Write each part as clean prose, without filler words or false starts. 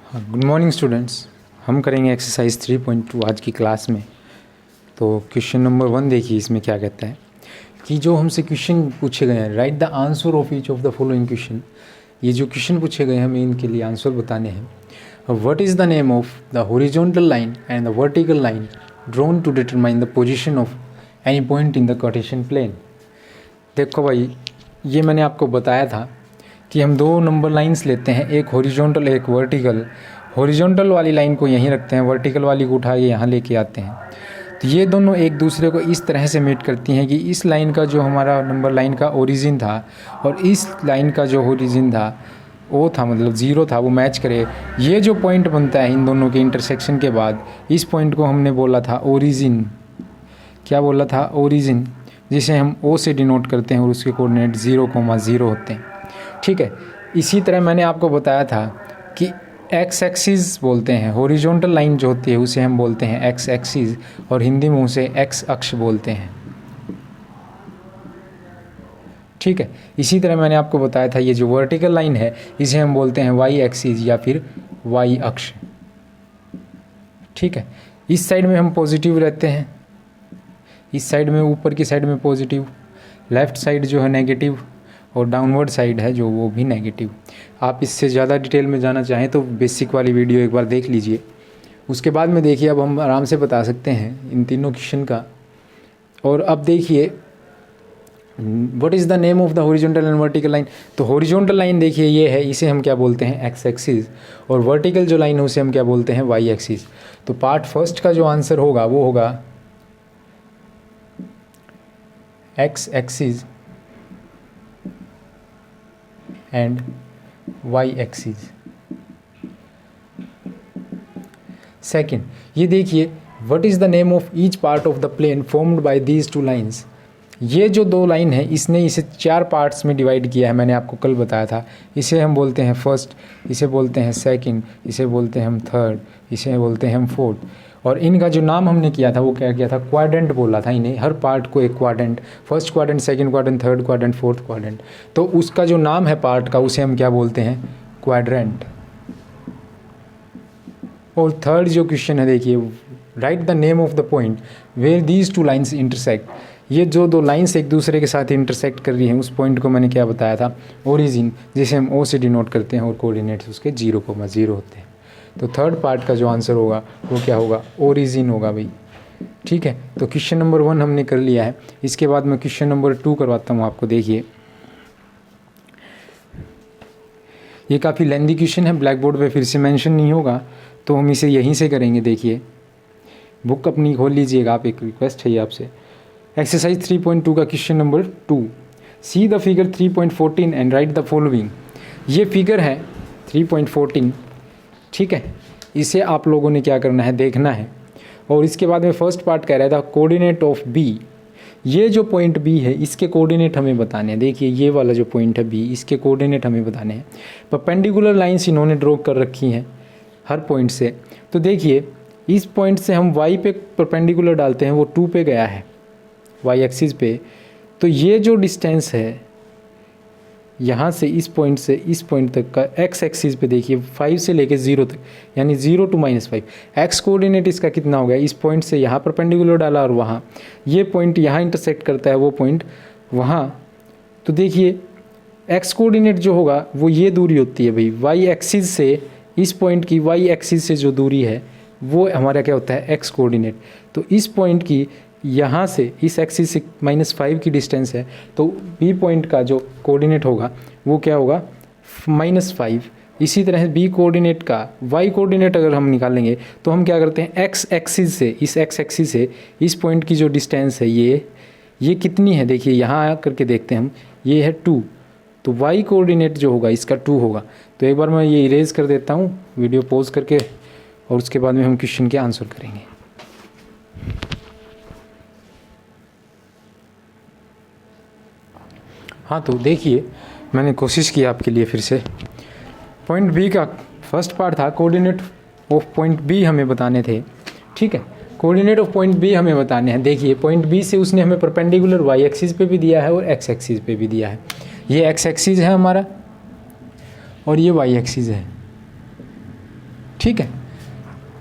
हाँ, good morning students. हम करेंगे एक्सरसाइज 3.2 आज की क्लास में। तो क्वेश्चन नंबर 1 देखिए, इसमें क्या कहता है कि जो हमसे क्वेश्चन पूछे गए हैं, right the answer of each of the following question. ये जो क्वेश्चन पूछे गए हैं हमें इनके लिए आंसर बताने हैं। What is the name of the horizontal line and the vertical line drawn to determine the position of any point in the Cartesian plane. देखो भाई, ये मैंने आपको बताया था कि हम दो नंबर लाइंस लेते हैं, एक हॉरिजॉन्टल एक वर्टिकल। हॉरिजॉन्टल वाली लाइन को यहीं रखते हैं, वर्टिकल वाली को उठा के यहाँ लेके आते हैं। तो ये दोनों एक दूसरे को इस तरह से मीट करती हैं कि इस लाइन का जो हमारा नंबर लाइन का ओरिजिन था और इस लाइन का जो ओरिजिन था वो था, मतलब ज़ीरो था, वो मैच करे। ये जो पॉइंट बनता है इन दोनों के इंटरसेक्शन के बाद, इस पॉइंट को हमने बोला था ओरिजिन। क्या बोला था? ओरिजिन, जिसे हम ओ से डिनोट करते हैं और उसके कोऑर्डिनेट 0,0 होते हैं। ठीक है। इसी तरह मैंने आपको बताया था कि एक्स एक्सिस बोलते हैं, हॉरिजॉन्टल लाइन जो होती है उसे हम बोलते हैं एक्स एक्सिस, और हिंदी में उसे एक्स अक्ष बोलते हैं। ठीक है। इसी तरह मैंने आपको बताया था ये जो वर्टिकल लाइन है इसे हम बोलते हैं वाई एक्सिस या फिर वाई अक्ष। ठीक है। इस साइड में हम पॉजिटिव रहते हैं, इस साइड में ऊपर की साइड में पॉजिटिव, लेफ़्ट साइड जो है नेगेटिव, और डाउनवर्ड साइड है जो वो भी नेगेटिव। आप इससे ज़्यादा डिटेल में जाना चाहें तो बेसिक वाली वीडियो एक बार देख लीजिए। उसके बाद में देखिए, अब हम आराम से बता सकते हैं इन तीनों क्वेश्चन का। और अब देखिए, what is the name of the horizontal and vertical line. तो हॉरिजॉन्टल लाइन देखिए ये है, इसे हम क्या बोलते हैं? X axis. और वर्टिकल जो लाइन है उसे हम क्या बोलते हैं? Y axis. तो पार्ट फर्स्ट का जो आंसर होगा वो होगा X axis and Y axis. Second, ये देखिए, what is the name of each part of the plane formed by these two lines. ये जो दो लाइन है इसने इसे 4 पार्ट्स में डिवाइड किया है, मैंने आपको कल बताया था। इसे हम बोलते हैं फर्स्ट, इसे बोलते हैं सेकंड, इसे बोलते हैं हम थर्ड, इसे बोलते हैं हम फोर्थ। और इनका जो नाम हमने किया था वो क्या किया था? क्वाड्रेंट बोला था इन्हें, हर पार्ट को एक quadrant, first quadrant, second quadrant, third quadrant, fourth quadrant. तो उसका जो नाम है पार्ट का उसे हम क्या बोलते हैं? क्वाड्रेंट। और थर्ड जो क्वेश्चन है देखिए, write the name of the point where these two lines intersect. ये जो दो लाइन्स एक दूसरे के साथ इंटरसेक्ट कर रही हैं उस पॉइंट को मैंने क्या बताया था? ओरिजिन, जिसे हम ओ से डिनोट करते हैं और कोऑर्डिनेट्स उसके 0,0 होते हैं। तो थर्ड पार्ट का जो आंसर होगा वो क्या होगा? ओरिजिन होगा भाई। ठीक है। तो क्वेश्चन नंबर 1 हमने कर लिया है। इसके बाद मैं क्वेश्चन नंबर 2 करवाता हूँ आपको। देखिए, ये काफ़ी लेंथी क्वेश्चन है, ब्लैक बोर्ड पे फिर से मेंशन नहीं होगा, तो हम इसे यहीं से करेंगे। देखिए, बुक अपनी खोल लीजिएगा आप, एक रिक्वेस्ट है ये आपसे। एक्सरसाइज 3.2 का question number 2, see the figure 3.14 and right the following. ये फिगर है 3.14। ठीक है। इसे आप लोगों ने क्या करना है? देखना है। और इसके बाद में फर्स्ट पार्ट कह रहा था कोऑर्डिनेट ऑफ बी। ये जो पॉइंट बी है इसके कोऑर्डिनेट हमें बताने हैं। देखिए, ये वाला जो पॉइंट है बी, इसके कोऑर्डिनेट हमें बताने हैं। परपेंडिकुलर लाइंस इन्होंने ड्रॉ कर रखी हैं हर पॉइंट से। तो देखिए, इस पॉइंट से हम वाई पे परपेंडिकुलर डालते हैं, वो 2 पे गया है, वाई एक्सिस पे। तो ये जो डिस्टेंस है यहाँ से इस पॉइंट से इस पॉइंट तक का एक्स एक्सिस पे देखिए 5 से लेके 0 तक, यानी 0 to -5। एक्स कोऑर्डिनेट इसका कितना हो गया? इस पॉइंट से यहाँ परपेंडिकुलर डाला और वहाँ ये पॉइंट यहाँ इंटरसेक्ट करता है, वो पॉइंट वहाँ। तो देखिए, एक्स कोऑर्डिनेट जो होगा वो ये दूरी होती है भाई, वाई एक्सिस से इस पॉइंट की वाई एक्सिस से जो दूरी है वो हमारा क्या होता है? X coordinate. तो इस पॉइंट की यहाँ से इस एक्सिस से -5 की डिस्टेंस है, तो बी पॉइंट का जो कोऑर्डिनेट होगा वो क्या होगा? -5। इसी तरह बी कोऑर्डिनेट का वाई कोऑर्डिनेट अगर हम निकालेंगे तो हम क्या करते हैं? एक्स एक्सिस से, इस एक्स एक्सिस से इस पॉइंट की जो डिस्टेंस है ये कितनी है? देखिए, यहाँ करके देखते हैं हम, ये है 2। तो वाई कोऑर्डिनेट जो होगा इसका 2 होगा। तो एक बार मैं ये इरेज कर देता हूँ वीडियो पॉज करके, और उसके बाद में हम क्वेश्चन के आंसर करेंगे। हाँ, तो देखिए, मैंने कोशिश की आपके लिए फिर से। पॉइंट बी का फर्स्ट पार्ट था कोऑर्डिनेट ऑफ पॉइंट बी हमें बताने थे। ठीक है। कोऑर्डिनेट ऑफ पॉइंट बी हमें बताने हैं। देखिए, पॉइंट बी से उसने हमें परपेंडिकुलर वाई एक्सिस पे भी दिया है और एक्स एक्सिस पे भी दिया है। ये एक्स एक्सिस है हमारा और ये वाई एक्सिस है। ठीक है।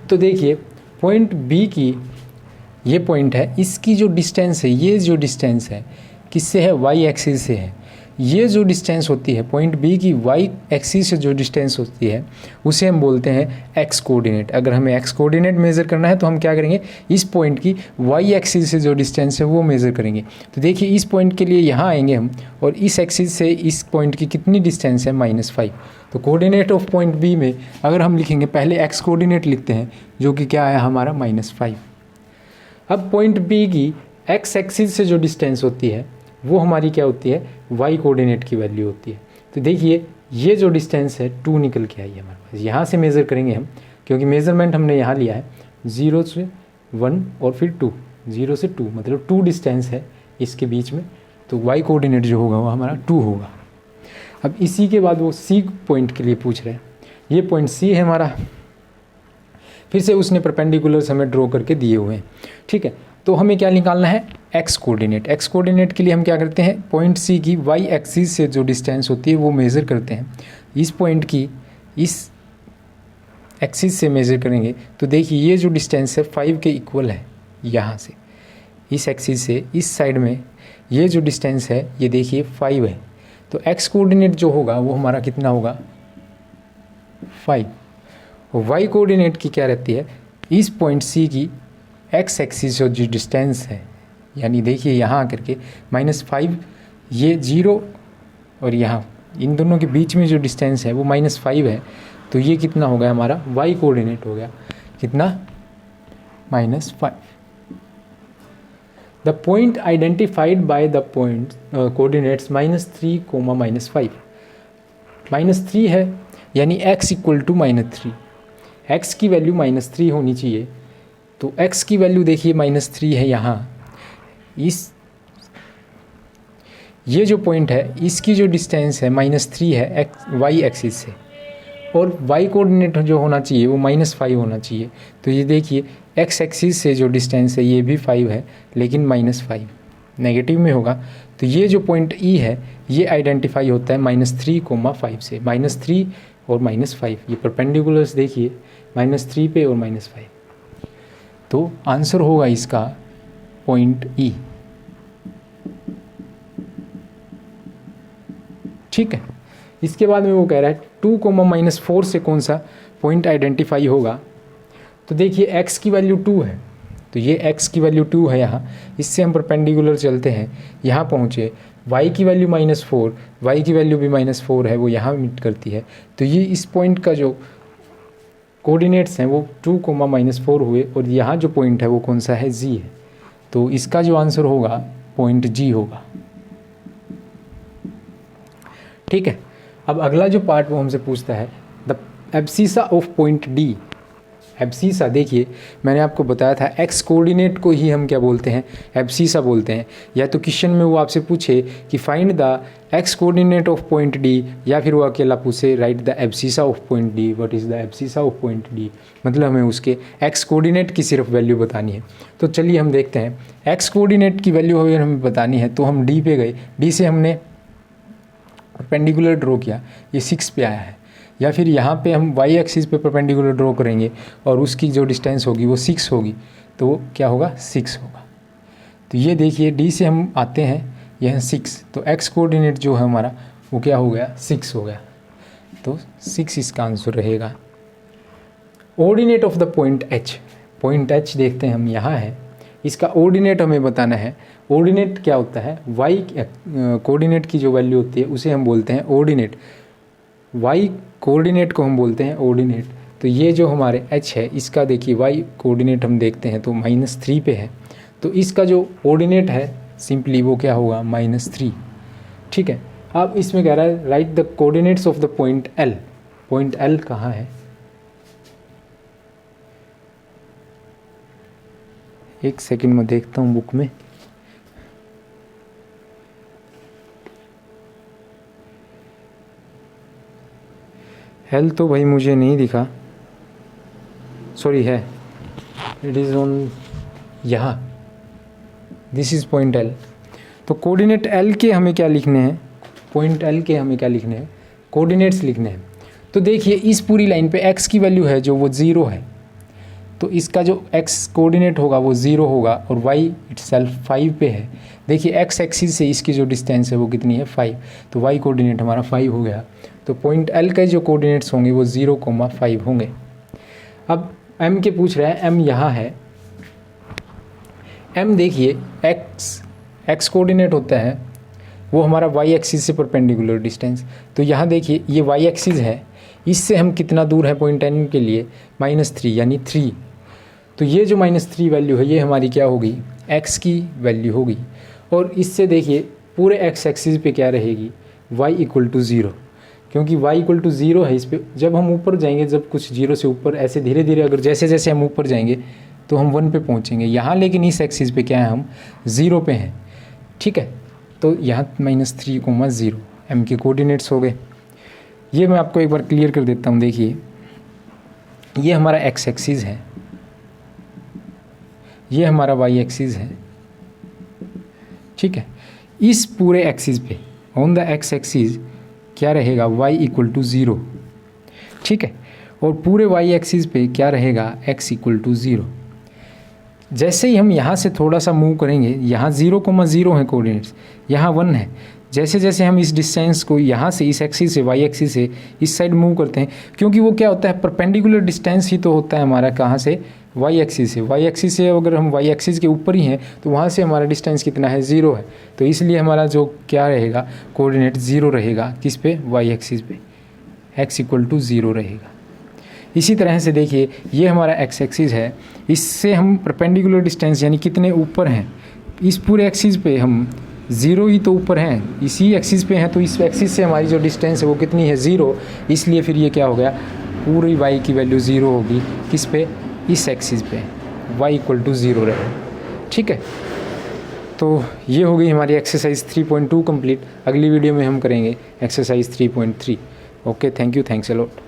तो देखिए पॉइंट बी की ये पॉइंट है, इसकी जो डिस्टेंस है, ये जो डिस्टेंस है किससे है, वाई एक्सिस से है। ये जो डिस्टेंस होती है पॉइंट बी की वाई एक्सिस से जो डिस्टेंस होती है उसे हम बोलते हैं एक्स कोऑर्डिनेट। अगर हमें एक्स कोऑर्डिनेट मेज़र करना है तो हम क्या करेंगे, इस पॉइंट की वाई एक्सिस से जो डिस्टेंस है वो मेज़र करेंगे। तो देखिए इस पॉइंट के लिए यहाँ आएंगे हम, और इस एक्सिस से इस पॉइंट की कितनी डिस्टेंस है, -5। तो कोऑर्डिनेट ऑफ पॉइंट बी में अगर हम लिखेंगे, पहले एक्स कोऑर्डिनेट लिखते हैं जो कि क्या है हमारा -5। अब पॉइंट बी की एक्स एक्सिस से जो डिस्टेंस होती है वो हमारी क्या होती है, वाई कोऑर्डिनेट की वैल्यू होती है। तो देखिए ये जो डिस्टेंस है 2 निकल के आई है हमारे पास। यहाँ से मेज़र करेंगे हम, क्योंकि मेज़रमेंट हमने यहाँ लिया है 0 से 1 और फिर 2, 0 से 2 मतलब 2 डिस्टेंस है इसके बीच में। तो वाई कोऑर्डिनेट जो होगा वो हमारा 2 होगा। अब इसी के बाद वो सी पॉइंट के लिए पूछ रहे हैं, ये पॉइंट सी है हमारा, फिर से उसने परपेंडिकुलर्स हमें ड्रॉ करके दिए हुए हैं, ठीक है। तो हमें क्या निकालना है, एक्स कोऑर्डिनेट। एक्स कोऑर्डिनेट के लिए हम क्या करते हैं, पॉइंट सी की वाई एक्सिस से जो डिस्टेंस होती है वो मेज़र करते हैं। इस पॉइंट की इस एक्सिस से मेज़र करेंगे तो देखिए ये जो डिस्टेंस है 5 के इक्वल है। यहाँ से इस एक्सिस से इस साइड में ये जो डिस्टेंस है ये देखिए 5 है। तो एक्स कोऑर्डिनेट जो होगा वो हमारा कितना होगा, 5। और वाई कोऑर्डिनेट की क्या रहती है, इस पॉइंट सी की एक्स एक्सिस जो डिस्टेंस है, यानी देखिए यहाँ आकर के -5, ये 0 और यहाँ इन दोनों के बीच में जो डिस्टेंस है वो -5 है। तो ये कितना हो गया हमारा, वाई कोऑर्डिनेट हो गया कितना, -5। The point identified by the point coordinates -3, -5। -3 है यानी x = -3, x की वैल्यू -3 होनी चाहिए। तो x की वैल्यू देखिए -3 है यहाँ। ये जो पॉइंट है इसकी जो डिस्टेंस है -3 है वाई एक्सिस से, और वाई कोऑर्डिनेट जो होना चाहिए वो -5 होना चाहिए। तो ये देखिए x एक्सिस से जो डिस्टेंस है ये भी 5 है लेकिन -5 नेगेटिव में होगा। तो ये जो पॉइंट E है ये आइडेंटिफाई होता है -3, 5 से। -3 और -5 ये परपेंडिकुलर्स देखिए, -3 पे और -5। तो आंसर होगा इसका पॉइंट E, ठीक है। इसके बाद में वो कह रहा है 2, -4 से कौन सा पॉइंट आइडेंटिफाई होगा। तो देखिए x की वैल्यू 2 है, तो ये x की वैल्यू 2 है यहाँ, इससे हम परपेंडिकुलर चलते हैं, यहाँ पहुँचे। y की वैल्यू -4, y की वैल्यू भी -4 है, वो यहाँ मीट करती है। तो ये इस पॉइंट का जो कोऑर्डिनेट्स हैं वो 2, -4 हुए, और यहाँ जो पॉइंट है वो कौन सा है, G है। तो इसका जो आंसर होगा पॉइंट G होगा, ठीक है। अब अगला जो पार्ट वो हमसे पूछता है the abscissa of point D। Abscissa देखिए मैंने आपको बताया था एक्स कोऑर्डिनेट को ही हम क्या बोलते हैं, एब्सिसा बोलते हैं। या तो क्वेश्चन में वो आपसे पूछे कि find the x coordinate of point D, या फिर वो अकेला पूछे right the abscissa of point D, what is the abscissa of point D, मतलब हमें उसके एक्स कोऑर्डिनेट की सिर्फ वैल्यू बतानी है। तो चलिए हम देखते हैं, एक्स कोऑर्डिनेट की वैल्यू अगर हमें बतानी है तो हम D पे गए, D से हमने परपेंडिकुलर ड्रॉ किया, ये 6 पे आया है। या फिर यहाँ पे हम वाई एक्सिस पे परपेंडिकुलर ड्रॉ करेंगे और उसकी जो डिस्टेंस होगी वो 6 होगी, तो वो क्या होगा, 6 होगा। तो ये देखिए D से हम आते हैं यह 6, तो एक्स कोऑर्डिनेट जो है हमारा वो क्या हो गया, 6 हो गया। तो 6 इसका आंसर रहेगा। Ordinate of the point H, point H देखते हैं हम यहाँ है, इसका ऑर्डिनेट हमें बताना है। ऑर्डिनेट क्या होता है, वाई कोऑर्डिनेट की जो वैल्यू होती है उसे हम बोलते हैं ऑर्डिनेट, वाई कोऑर्डिनेट को हम बोलते हैं ऑर्डिनेट। तो ये जो हमारे H है इसका देखिए वाई कोऑर्डिनेट हम देखते हैं तो -3 पे है, तो इसका जो ऑर्डिनेट है सिंपली वो क्या होगा, -3, ठीक है। अब इसमें कह रहा है right the coordinates of the point L। Point L कहाँ है, एक सेकंड में देखता हूँ बुक में। L तो भाई मुझे नहीं दिखा, सॉरी है, इट इज़ ऑन यहाँ, दिस इज़ पॉइंट L। तो कोऑर्डिनेट L के हमें क्या लिखने हैं, पॉइंट L के हमें क्या लिखने हैं, कोऑर्डिनेट्स लिखने हैं। तो देखिए इस पूरी लाइन पे x की वैल्यू है जो वो 0 है, तो इसका जो x कोऑर्डिनेट होगा वो 0 होगा और y इटसेल्फ 5 पे है। देखिए x एक्सिस से इसकी जो डिस्टेंस है वो कितनी है 5, तो y कोऑर्डिनेट हमारा 5 हो गया। तो पॉइंट L के जो कोऑर्डिनेट्स होंगे वो 0,5 होंगे। अब m के पूछ रहा है, m यहाँ है, m देखिए x कोऑर्डिनेट होता है वो हमारा y एक्सिस से परपेंडिकुलर डिस्टेंस, तो यहाँ देखिए ये y एक्सिस है, इससे हम कितना दूर है पॉइंट n के लिए -3 यानी 3, तो ये जो -3 वैल्यू है ये हमारी क्या होगी x की वैल्यू होगी। और इससे देखिए पूरे x एक्सिस पे क्या रहेगी y = 0, क्योंकि y = 0 है। इस पर जब हम ऊपर जाएंगे, जब कुछ 0 से ऊपर ऐसे धीरे धीरे अगर जैसे जैसे हम ऊपर जाएंगे तो हम 1 पे पहुंचेंगे। यहाँ लेकिन इस एक्सिस पे क्या है, हम 0 पे हैं, ठीक है। तो यहाँ -3,0 m के कोऑर्डिनेट्स हो गए। ये मैं आपको एक बार क्लियर कर देता हूँ। देखिए ये हमारा x एक्सिस है, ये हमारा y एक्सिस है, ठीक है। इस पूरे एक्सिस पे ऑन द x एक्सिस क्या रहेगा y = 0, ठीक है। और पूरे y एक्सिस पे क्या रहेगा x = 0। जैसे ही हम यहाँ से थोड़ा सा मूव करेंगे, यहाँ 0,0 है कोऑर्डिनेट्स, यहाँ 1 है, जैसे जैसे हम इस डिस्टेंस को यहाँ से इस एक्सिस से y एक्सिस से इस साइड मूव करते हैं, क्योंकि वो क्या होता है परपेंडिकुलर डिस्टेंस ही तो होता है हमारा, कहाँ से y एक्सिस से। y एक्सिस से अगर हम y एक्सिस के ऊपर ही हैं तो वहाँ से हमारा डिस्टेंस कितना है 0 है, तो इसलिए हमारा जो क्या रहेगा कोऑर्डिनेट 0 रहेगा, किस पे y एक्सिस पे, x = 0 रहेगा। इसी तरह से देखिए ये हमारा x एक्सिस है, इससे हम परपेंडिकुलर डिस्टेंस यानी कितने ऊपर हैं, इस पूरे एक्सिस पे हम 0 ही तो ऊपर हैं, इसी एक्सिस पे हैं, तो इस एक्सिस से हमारी जो डिस्टेंस है वो कितनी है 0, इसलिए फिर ये क्या हो गया पूरी y की वैल्यू 0 होगी, किस पे, इस एक्सिस पे, y = 0 रहे, ठीक है। तो ये हो गई हमारी एक्सरसाइज 3.2 कंप्लीट। अगली वीडियो में हम करेंगे exercise 3.3। Okay, thank you, thanks a lot.